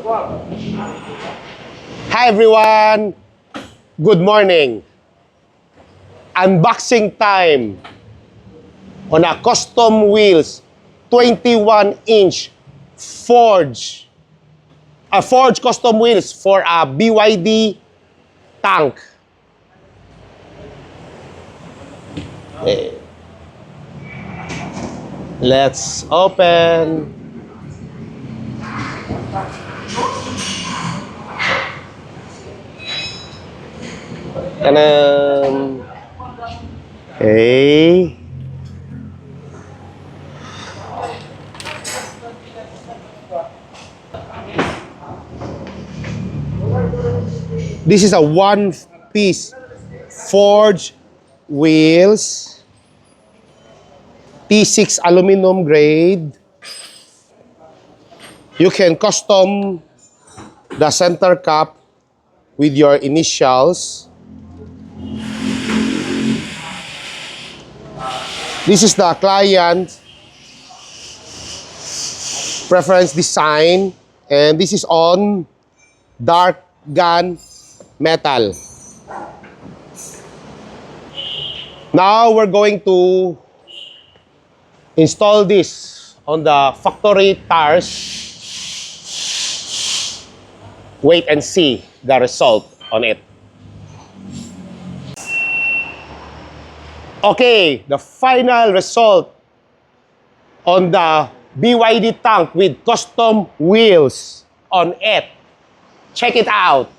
Hi everyone! Good morning! Unboxing time on a custom wheels 21-inch forged custom wheels for a BYD tank. Okay. Let's open. Tanam. Okay. This is a one-piece forged wheels, T6 aluminum grade. You can custom the center cap with your initials. This is the client preference design, and this is on dark gun metal. Now we're going to install this on the factory tires. Wait and see the result on it. Okay, the final result on the BYD tank with custom wheels on it. Check it out.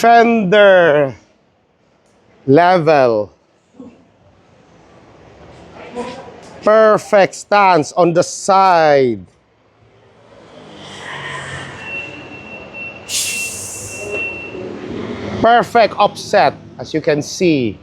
Fender level. Perfect stance on the side. Perfect offset, as you can see.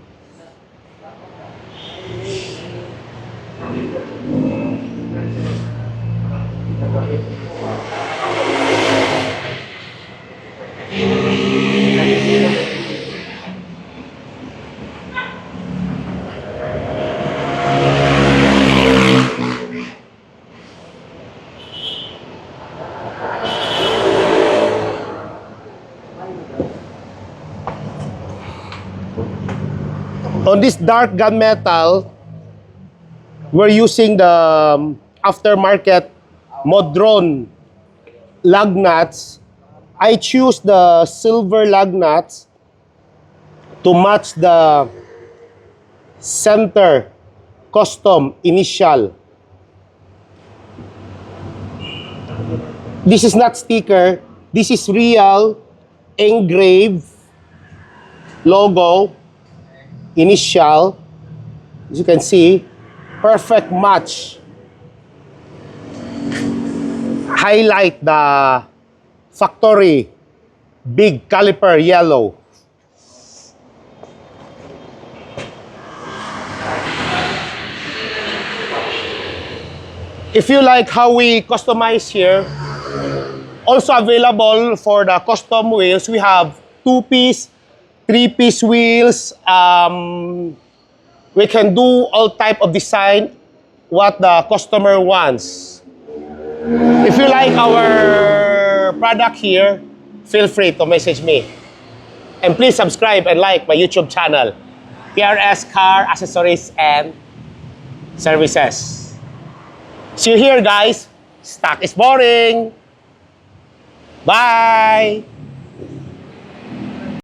On this dark gunmetal, we're using the aftermarket Modron lug nuts. I choose the silver lug nuts to match the center custom initial. This is not sticker. This is real engraved logo. Initial, as you can see, perfect match. Highlight the factory big caliper yellow. If you like how we customize here, also available for the custom wheels, we have 2-piece, 3-piece wheels. We can do all type of design what the customer wants. If you like our product here, feel free to message me. And please subscribe and like my YouTube channel, PRS CAR ACCESSORIES and Services. See you here, guys. Stock is boring. Bye!